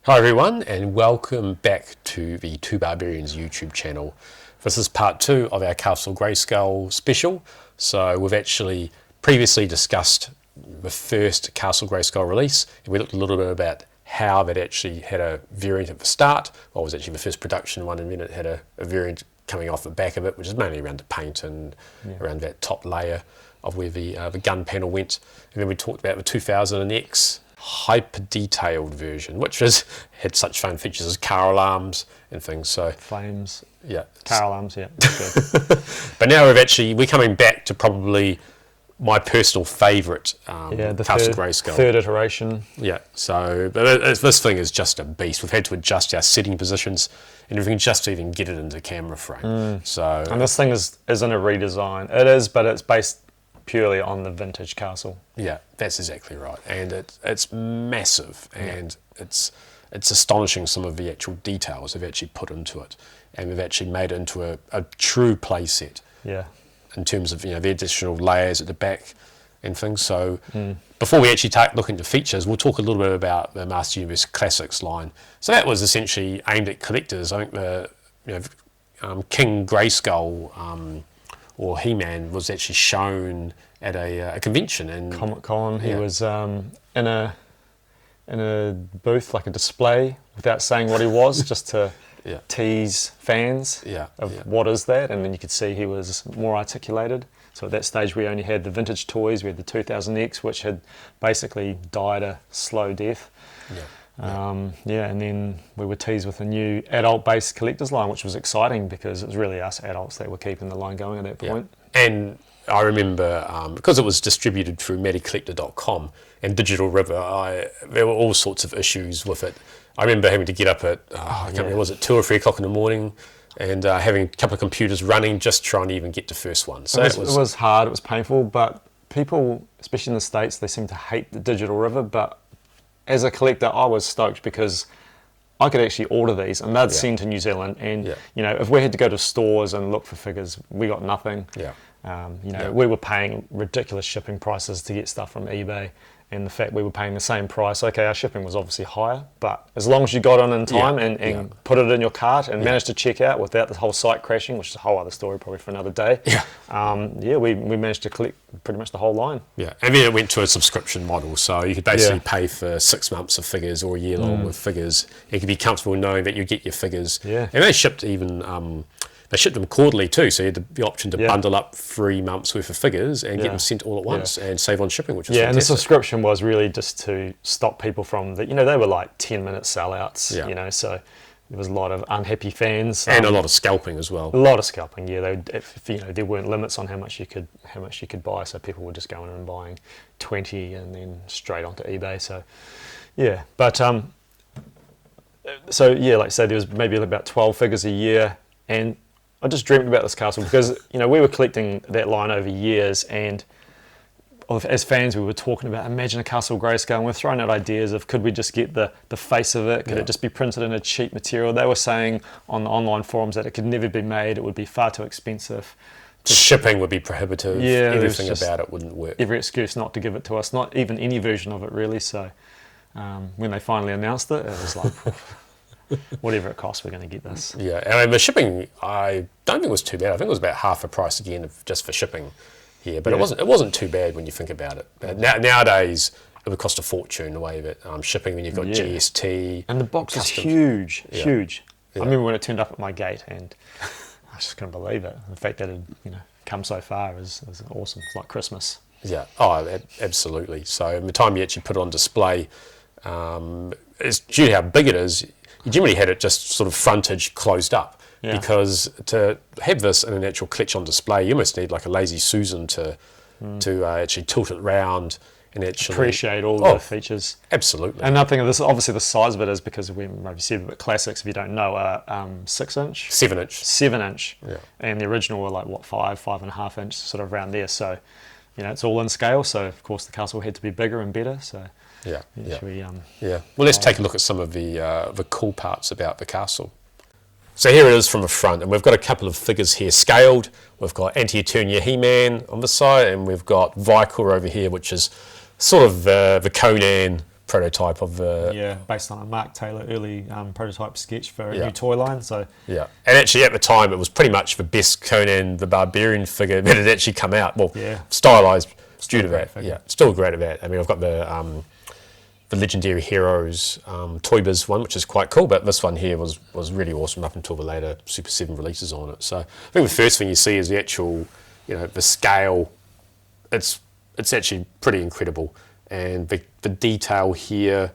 Hi everyone, and welcome back to the Two Barbarians YouTube channel. This is part 2 of our Castle Grayskull special. So we've actually previously discussed the first Castle Grayskull release, and we looked a little bit about how that actually had a variant at the start, what was actually the first production one, and then it had a variant coming off the back of it, which is mainly around the paint and around that top layer of where the gun panel went. And then we talked about the 2000X hyper detailed version, which had such fun features as car alarms and things. So flames, yeah, car alarms, yeah. Good. But now we're coming back to probably my personal favourite Castle Grayskull. Third iteration. Yeah, so but this thing is just a beast. We've had to adjust our setting positions and everything just to even get it into camera frame. So and this thing isn't a redesign. It is, but it's based purely on the vintage castle. Yeah, that's exactly right, and it's massive, and it's astonishing some of the actual details they've actually put into it, and we've actually made it into a true play set. Yeah. In terms of the additional layers at the back and things. So before we actually look into features, we'll talk a little bit about the Master Universe Classics line. So that was essentially aimed at collectors. I think the King Grayskull or He-Man was actually shown at a convention in Comic-Con. He was in a booth, like a display, without saying what he was, just to tease fans of what is that, and then you could see he was more articulated. So at that stage we only had the vintage toys. We had the 2000X, which had basically died a slow death. And then we were teased with a new adult-based collector's line, which was exciting because it was really us adults that were keeping the line going at that point. And I remember, because it was distributed through MediCollector.com and Digital River, there were all sorts of issues with it. I remember having to get up at, I can't remember, was it 2 or 3 o'clock in the morning, and having a couple of computers running, just trying to even get to first one. So it was hard, it was painful, but people, especially in the States, they seem to hate the Digital River, but as a collector, I was stoked because I could actually order these, and they'd send to New Zealand, and if we had to go to stores and look for figures, we got nothing. We were paying ridiculous shipping prices to get stuff from eBay, and the fact we were paying the same price, okay, our shipping was obviously higher, but as long as you got in time and put it in your cart and managed to check out without the whole site crashing, which is a whole other story probably for another day, we managed to collect pretty much the whole line. Yeah, and then it went to a subscription model, so you could basically pay for 6 months of figures or a year long with figures. You could be comfortable knowing that you get your figures. And they shipped even... They shipped them quarterly too, so you had the option to bundle up 3 months worth of figures and get them sent all at once and save on shipping, which was fantastic. And the subscription was really just to stop people from they were like 10-minute sellouts, so there was a lot of unhappy fans and a lot of scalping as well. A lot of scalping, there weren't limits on how much you could buy, so people were just going and buying 20 and then straight onto eBay. So like I said, there was maybe about 12 figures a year, and I just dreamed about this castle because we were collecting that line over years, and as fans we were talking about, imagine a Castle Grayskull, and we're throwing out ideas of could we just get the face of it, could it just be printed in a cheap material. They were saying on the online forums that it could never be made, it would be far too expensive. Shipping would be prohibitive, everything about it wouldn't work. Every excuse not to give it to us, not even any version of it really. So when they finally announced it, it was like... whatever it costs, we're going to get this. Yeah, and I mean, the shipping, I don't think it was too bad. I think it was about half the price again just for shipping here, but it wasn't too bad when you think about it. Nowadays, it would cost a fortune the way that shipping when you've got GST. And the box is huge. I remember when it turned up at my gate, and I just couldn't believe it. The fact that it come so far is awesome. It's like Christmas. Yeah, absolutely. So by the time you actually put it on display, it's due to how big it is. You generally had it just sort of frontage closed up because to have this in an actual collection on display, you almost need like a lazy Susan to actually tilt it round and actually appreciate all the features. Absolutely. And another thing, this obviously the size of it is because we maybe said but classics, if you don't know, are 6-inch, 7-inch, and the original were like 5.5 inch, sort of around there. So it's all in scale. So of course the castle had to be bigger and better. So. Well, let's take a look at some of the cool parts about the castle. So here it is from the front, and we've got a couple of figures here scaled. We've got Anti-Eternia He-Man on the side, and we've got Vicor over here, which is sort of the Conan prototype of the... based on a Mark Taylor early prototype sketch for a Yeah. new toy line. So Yeah, and actually at the time it was pretty much the best Conan the Barbarian figure that had actually come out. Well, stylised due to that. figure. Yeah, still great at that. I mean, I've got the Legendary Heroes Toy Biz one, which is quite cool, but this one here was really awesome up until the later Super 7 releases on it. So I think the first thing you see is the actual, the scale. It's actually pretty incredible. And the detail here,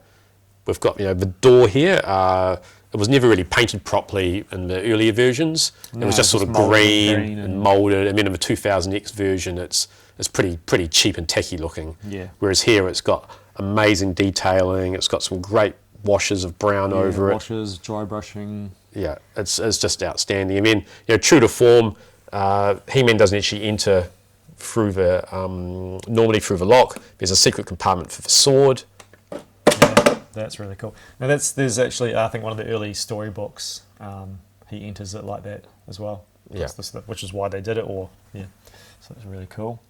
we've got, the door here, it was never really painted properly in the earlier versions. It was just sort of green and moulded, and then in the 2000X version it's pretty cheap and tacky looking. Yeah. Whereas here it's got amazing detailing, it's got some great washes of brown over it. Washes, dry brushing. Yeah, it's just outstanding. I mean, true to form, He-Man doesn't actually enter through the normally through the lock. There's a secret compartment for the sword. Yeah, that's really cool. Now there's actually, I think, one of the early storybooks. He enters it like that as well. Yeah. Which is why they did it. So it's really cool.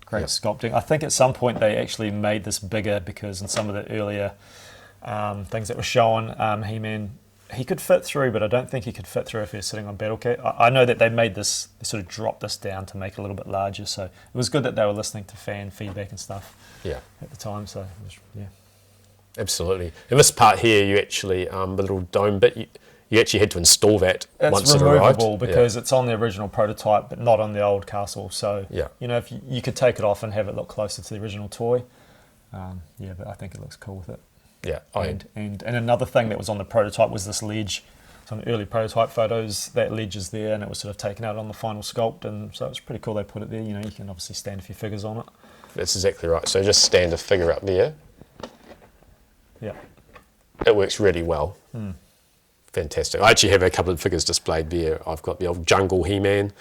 Great sculpting. I think at some point they actually made this bigger because in some of the earlier things that were shown, He-Man, he could fit through, but I don't think he could fit through if he was sitting on Battle Cat. I know that they made this, they sort of dropped this down to make it a little bit larger, so it was good that they were listening to fan feedback and stuff at the time, so it was, Absolutely. In this part here, you actually, the little dome bit, you actually had to install that once it arrived. It's removable because it's on the original prototype, but not on the old castle, so if you could take it off and have it look closer to the original toy, but I think it looks cool with it. Yeah, and another thing that was on the prototype was this ledge. So on the early prototype photos, that ledge is there, and it was sort of taken out on the final sculpt, and so it's pretty cool they put it there. You can obviously stand a few figures on it. That's exactly right. So just stand a figure up there. Yeah, it works really well. Fantastic. I actually have a couple of figures displayed there. I've got the old Jungle He-Man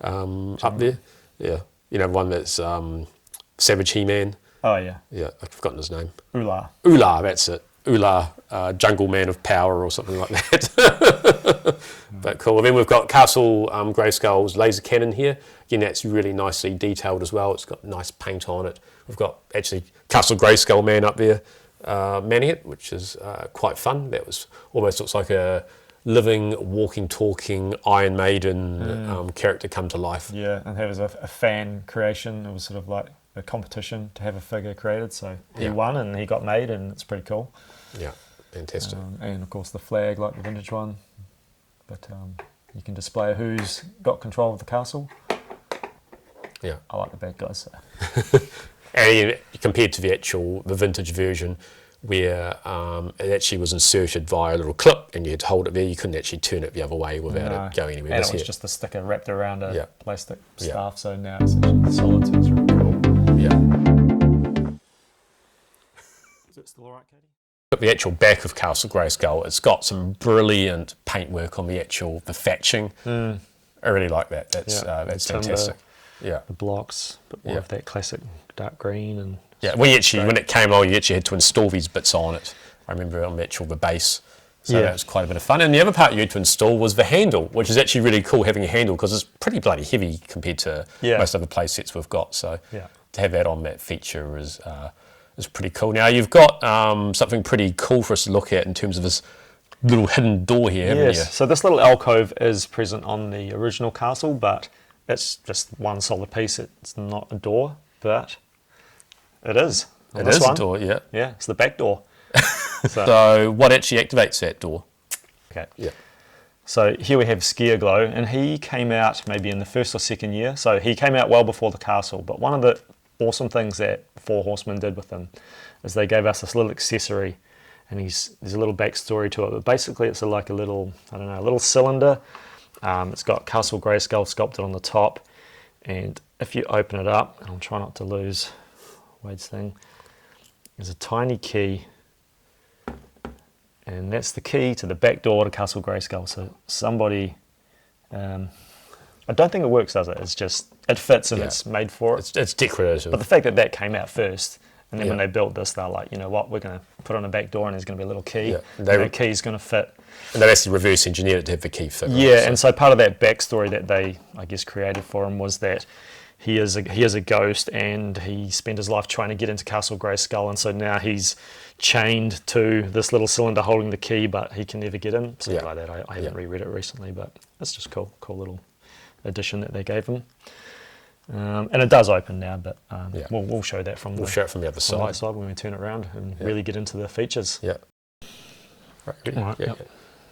up there. Yeah, one that's Savage He-Man. Oh, yeah. Yeah, I've forgotten his name. Ular, that's it. Ular, Jungle Man of Power or something like that. But cool. And then we've got Castle Grayskull's laser cannon here. Again, that's really nicely detailed as well. It's got nice paint on it. We've got actually Castle Grayskull Man up there manning it, which is quite fun. That was almost looks like a living, walking, talking Iron Maiden character come to life. Yeah, and there was a fan creation. It was sort of like a competition to have a figure created, so he won and he got made, and it's pretty cool. Yeah, fantastic. And of course the flag, like the vintage one, but you can display who's got control of the castle. Yeah, I like the bad guys. So. And compared to the vintage version, where it actually was inserted via a little clip, and you had to hold it there. You couldn't actually turn it the other way without it going anywhere. And it was just a sticker wrapped around a plastic staff. So now it's actually solid, so it's really cool. Yeah. Is it still alright, Katie? But the actual back of Castle Grayskull, it's got some brilliant paintwork on the thatching. I really like that. That's fantastic. Yeah, the blocks, but more of that classic dark green and. Yeah, when it came along, you actually had to install these bits on it. I remember on the base. So that was quite a bit of fun. And the other part you had to install was the handle, which is actually really cool having a handle because it's pretty bloody heavy compared to most other play sets we've got. So to have that on that feature is pretty cool. Now you've got something pretty cool for us to look at in terms of this little hidden door here, haven't you? So this little alcove is present on the original castle, but it's just one solid piece. It's not a door, but it is. It is a door, yeah. Yeah, it's the back door. So what actually activates that door? Okay. Yeah. So here we have Scareglow, and he came out maybe in the first or second year. So he came out well before the castle, but one of the awesome things that Four Horsemen did with him is they gave us this little accessory, and there's a little backstory to it. But basically it's like a little, a little cylinder. It's got Castle Grayskull sculpted on the top, and if you open it up, and I'll try not to lose Wade's thing, there's a tiny key, and that's the key to the back door to Castle Grayskull. So somebody, I don't think it works, does it? It's just, it fits and it's made for it. It's decorative. But the fact that came out first, and then when they built this, they're like, you know what, we're going to put on a back door and there's going to be a little key. And that key's going to fit. And they actually reverse engineered it to have the key fit. Yeah, and so part of that backstory that they, I guess, created for him was that he is a ghost, and he spent his life trying to get into Castle Grayskull, and so now he's chained to this little cylinder holding the key, but he can never get in. Something like that. I haven't reread it recently, but it's just cool little addition that they gave him. And it does open now, but we'll show that from show it from the other side. Right side when we turn it around and really get into the features. Yeah. Right. All right,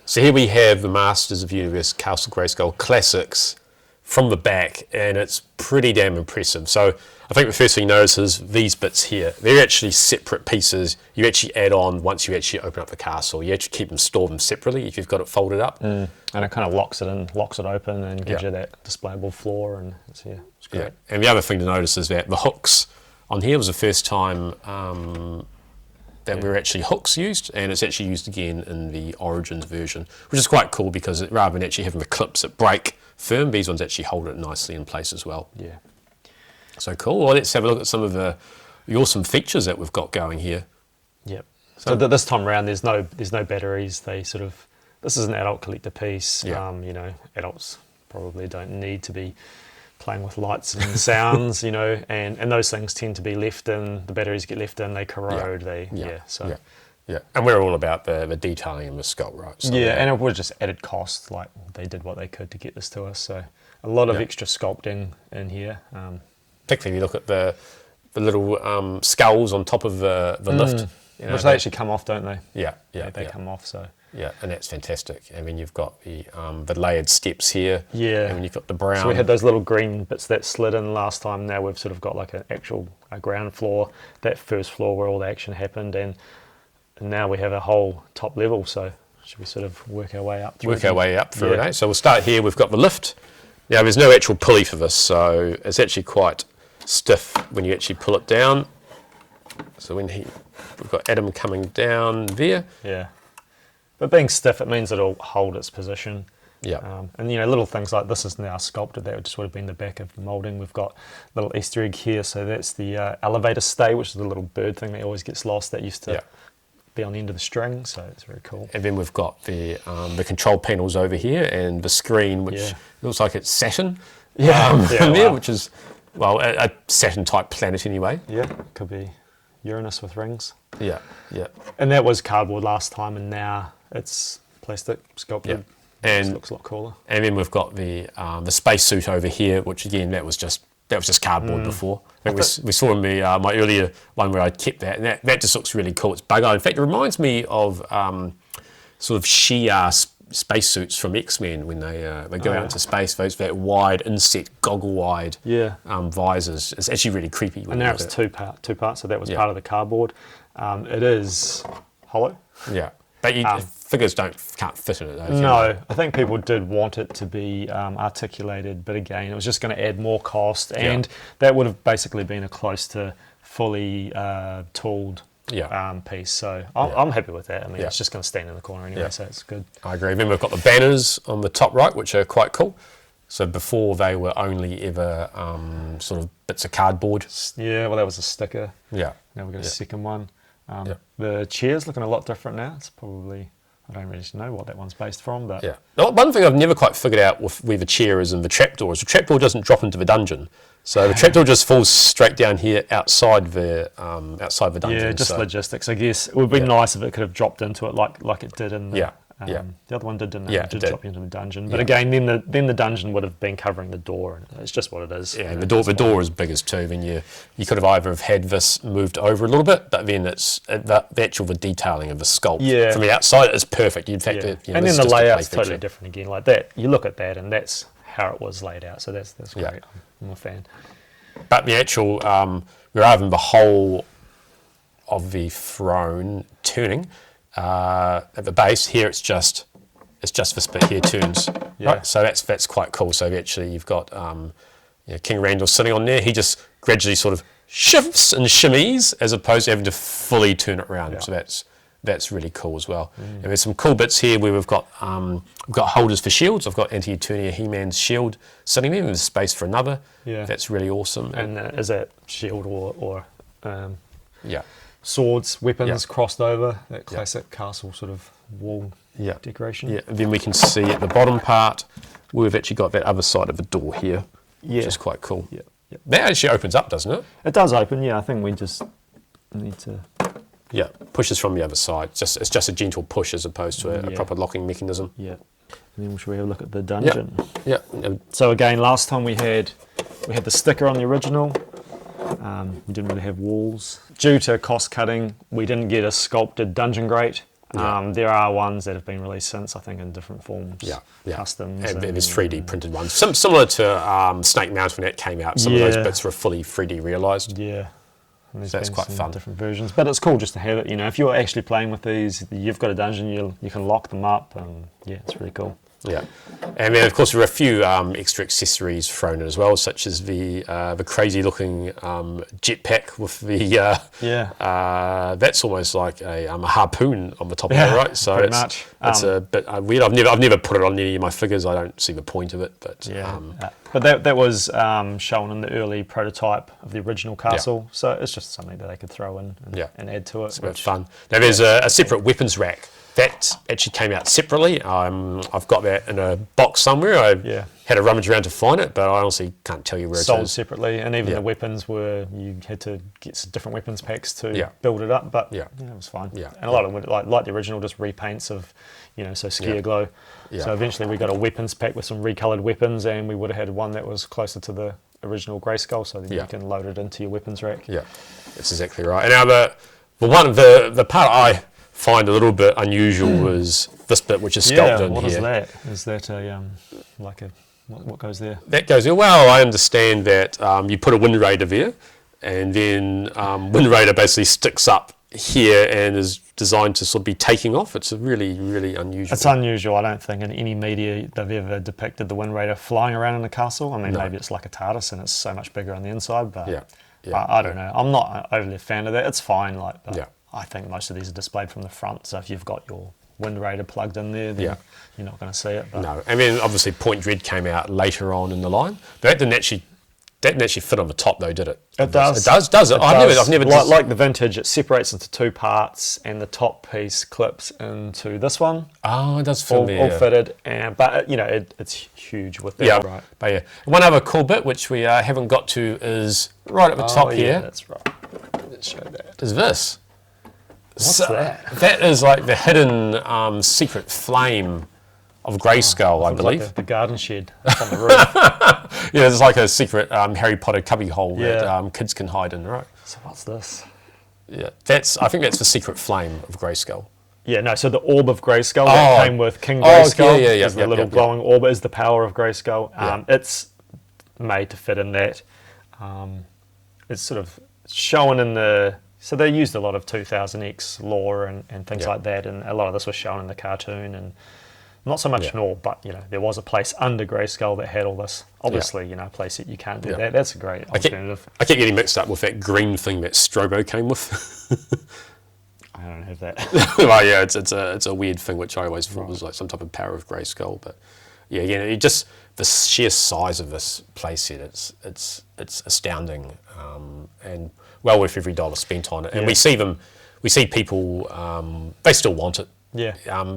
So here we have the Masters of the Universe Castle Grayskull Classics from the back, and it's pretty damn impressive. So I think the first thing you notice is these bits here. They're actually separate pieces. You actually add on once you actually open up the castle. You actually keep them, store them separately if you've got it folded up. And it kind of locks it open and gives you that displayable floor, and it's great. Yeah. And the other thing to notice is that the hooks on here was the first time that were actually hooks used, and it's actually used again in the Origins version, which is quite cool because rather than actually having the clips that break firm, these ones actually hold it nicely in place as well. Yeah. So cool. Well, let's have a look at some of the awesome features that we've got going here. Yep. So this time around, there's no batteries. This is an adult collector piece. Yeah. Adults probably don't need to be playing with lights and sounds, and those things tend to be left in. The batteries get left in, they corrode. Yeah, and we're all about the detailing and the sculpt, right? So and it was just added cost. Like, they did what they could to get this to us. So a lot of extra sculpting in here. Particularly if you look at the little skulls on top of the lift. Which they actually come off, don't they? Yeah. They come off, so. Yeah, and that's fantastic. I mean, you've got the layered steps here. Yeah. And you've got the brown. So we had those little green bits that slid in last time. Now we've sort of got like a ground floor, that first floor where all the action happened, and now we have a whole top level. So should we sort of work our way up through it, eh? So we'll start here. We've got the lift. Now there's no actual pulley for this, so it's actually quite stiff when you actually pull it down. So we've got Adam coming down there. Yeah. But being stiff, it means it'll hold its position. Yeah. And little things like this is now sculpted. That just would have been the back of the moulding. We've got a little Easter egg here. So that's the elevator stay, which is the little bird thing that always gets lost. That used to be on the end of the string. So it's very cool. And then we've got the control panels over here and the screen, which looks like it's Saturn. There, which is a Saturn type planet anyway. Yeah, could be Uranus with rings. Yeah. And that was cardboard last time, and now it's plastic sculpted. And it looks a lot cooler. And then we've got the spacesuit over here, which again that was just cardboard before. I think we saw in my earlier one where I kept that, and that just looks really cool. It's bug-eyed. In fact, it reminds me of sort of Shi'ar spacesuits from X-Men when they go out into space. That wide inset, goggle-wide visors. It's actually really creepy. And now it's two parts. So that was part of the cardboard. It is hollow. Yeah. But figures can't fit in it, though. No, I think people did want it to be articulated, but again, it was just going to add more cost, and that would have basically been a close to fully tooled piece. So I'm happy with that. I mean, it's just going to stand in the corner anyway, so it's good. I agree. Then we've got the banners on the top right, which are quite cool. So before they were only ever sort of bits of cardboard. Yeah, well, that was a sticker. Yeah. Now we've got a second one. The chair's looking a lot different now. It's probably, I don't really know what that one's based from, but... Yeah. One thing I've never quite figured out with where the chair is and the trapdoor is the trapdoor doesn't drop into the dungeon. So the trapdoor just falls straight down here outside the dungeon. Yeah, just logistics, I guess. It would be nice if it could have dropped into it like it did in the... The other one didn't. It did drop into the dungeon, but again, then the dungeon would have been covering the door, and it's just what it is. Yeah, and the door is big as too. Then you could have either have had this moved over a little bit, but then it's the detailing of the sculpt from the outside is perfect. In fact, and then the layout's totally different again. Like that, you look at that, and that's how it was laid out. So that's great. I'm a fan. But the actual rather than the whole of the throne turning. At the base here, it's just this bit here turns. Right? So that's quite cool. So actually, you've got King Randall sitting on there. He just gradually sort of shifts and shimmies as opposed to having to fully turn it around. So that's really cool as well. And there's some cool bits here where we've got holders for shields. I've got Anti-Eternia He-Man's shield sitting there. There's space for another. Yeah, that's really awesome. And is that shield or swords, weapons crossed over, that classic castle sort of wall decoration. Yeah, and then we can see at the bottom part, we've actually got that other side of the door here, which is quite cool. Yeah. That actually opens up, doesn't it? It does open, yeah. I think we just need to... Yeah, pushes from the other side. It's just a gentle push as opposed to a proper locking mechanism. Yeah. And then should we have a look at the dungeon? Yeah. So again, last time we had the sticker on the original. We didn't really have walls. Due to cost cutting, we didn't get a sculpted dungeon grate. There are ones that have been released since, I think, in different forms. Customs. And there's 3D printed ones. Similar to Snake Mountain when it came out. Some of those bits were fully 3D realised. Yeah. And So that's quite fun. Different versions, but it's cool just to have it. You know, if you're actually playing with these, you've got a dungeon, you can lock them up, and yeah, it's really cool. Yeah, and then of course there are a few extra accessories thrown in as well, such as the crazy looking jetpack with the that's almost like a harpoon on the top of it, right? So it's a bit weird. I've never put it on any of my figures. I don't see the point of it, but but that was shown in the early prototype of the original castle, so it's just something that they could throw in and add to it. It's a bit fun. Now there's a separate weapons rack. That actually came out separately. I've got that in a box somewhere. I had to rummage around to find it, but I honestly can't tell you where it is. Sold separately, and even the weapons you had to get some different weapons packs to build it up, but it was fine. Yeah. And a lot of them, like the original, just repaints of, so Skier Glow. Yeah. So eventually we got a weapons pack with some recoloured weapons, and we would have had one that was closer to the original Grayskull, so then you can load it into your weapons rack. Yeah, that's exactly right. And now the part I find a little bit unusual was this bit, which is sculpted in here. What is that? Is that what goes there? That goes there. Well, I understand that you put a Wind Raider there, and then Wind Raider basically sticks up here and is designed to sort of be taking off. It's a really, really unusual. It's unusual. I don't think in any media they've ever depicted the Wind Raider flying around in the castle. I mean, maybe it's like a TARDIS and it's so much bigger on the inside, but I don't know. I'm not overly a fan of that. It's fine, but I think most of these are displayed from the front, so if you've got your Wind Raider plugged in there, then you're not going to see it. But. No, I mean, obviously Point Dread came out later on in the line, but that didn't actually fit on the top though, did it? It does. It does. I've never like the vintage, it separates into two parts, and the top piece clips into this one. Oh, it does fit all fitted, but it's huge with that. Yeah, right. But one other cool bit which we haven't got to is right at the top here. That's right. Let's show that. Is this? What's that? That is like the hidden secret flame of Grayskull, I believe. Like the garden shed up on the roof. It's like a secret Harry Potter cubbyhole that kids can hide in, right? So what's this? Yeah, I think that's the secret flame of Grayskull. Yeah, no, so the orb of Grayskull that came with King Grayskull is the little glowing orb is the power of Grayskull. It's made to fit in that. It's sort of shown in the... So they used a lot of 2000X lore and things like that, and a lot of this was shown in the cartoon, and not so much in all, but there was a place under Grayskull that had all this. Obviously, a place that you can't do that. That's a great alternative. I keep getting mixed up with that green thing that Strobo came with. I don't have that. Well, yeah, it's a weird thing which I always thought was like some type of power of Grayskull, but just the sheer size of this playset, it's astounding, and well worth every dollar spent on it. And we see people, they still want it. Yeah.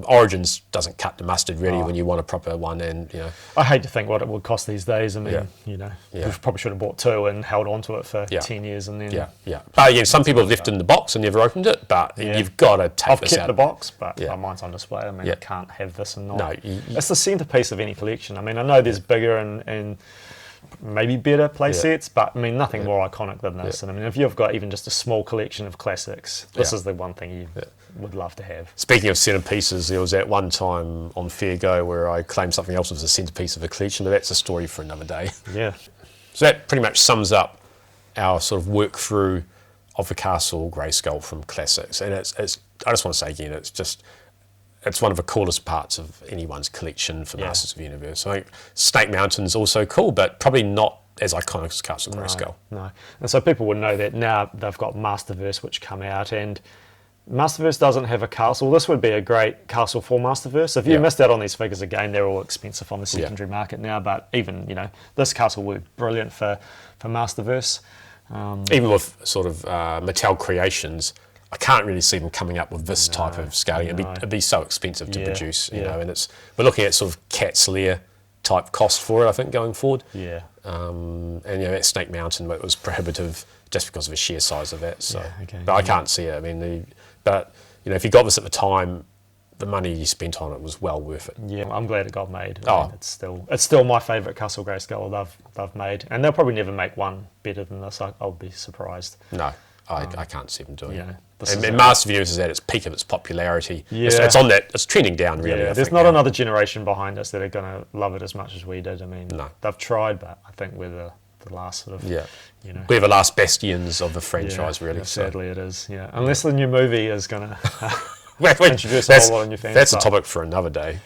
Origins doesn't cut the mustard really when you want a proper one, and I hate to think what it would cost these days. I mean, we probably should have bought two and held on to it for 10 years, and then But again, some people have left it in the box and never opened it. But you've got to take this out. I've kept the box, but mine's on display. I mean, I can't have this and not. No, it's the centerpiece of any collection. I mean, I know there's bigger and maybe better play sets, but I mean, nothing more iconic than this. And I mean, if you've got even just a small collection of classics, this is the one thing you would love to have. Speaking of centerpieces, there was that one time on Fair Go where I claimed something else was a centerpiece of a collection, but that's a story for another day. Yeah. So that pretty much sums up our sort of work through of the Castle Grayskull from Classics. And it's I just want to say again, it's one of the coolest parts of anyone's collection for Masters of the Universe. I think Snake Mountain's also cool, but probably not as iconic as Castle Grayskull. No. And so people would know that now they've got Masterverse which come out, and Masterverse doesn't have a castle. This would be a great castle for Masterverse. If you missed out on these figures, again, they're all expensive on the secondary market now, but even, this castle would be brilliant for Masterverse. Even with sort of Mattel Creations, I can't really see them coming up with this type of scaling. It'd be so expensive to produce, and we're looking at sort of Cat's Lair type cost for it, I think, going forward. Yeah. and that Snake Mountain was prohibitive just because of the sheer size of that. So, Yeah, okay, but I can't see it. I mean, but if you got this at the time, the money you spent on it was well worth it. Yeah, I'm glad it got made. Oh. It's still my favourite Castle Grayskull they've made, and they'll probably never make one better than this. I'll be surprised. No, I can't see them doing it. And Master Views is at its peak of its popularity. Yeah. It's on that. It's trending down really. Yeah, there's not another generation behind us that are going to love it as much as we did. I mean, they've tried, but I think we're the last sort of. Yeah. We're the last bastions of the franchise, really. Yeah, sadly, it is. Yeah, unless the new movie is going to. Wait, introduce a whole lot of new fans. That's a topic for another day.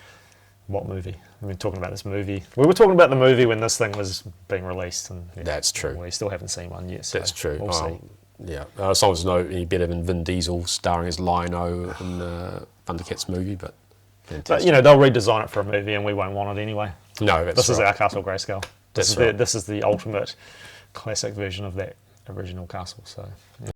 What movie? We've been talking about this movie. We were talking about the movie when this thing was being released, and that's true. We still haven't seen one yet. So that's true. We'll see. Yeah, as long as no any better than Vin Diesel starring as Lion-O in the Thundercats movie, but fantastic. But they'll redesign it for a movie, and we won't want it anyway. No, that's this right. is our Castle Grayskull. This is the ultimate classic version of that original castle. So. Yeah.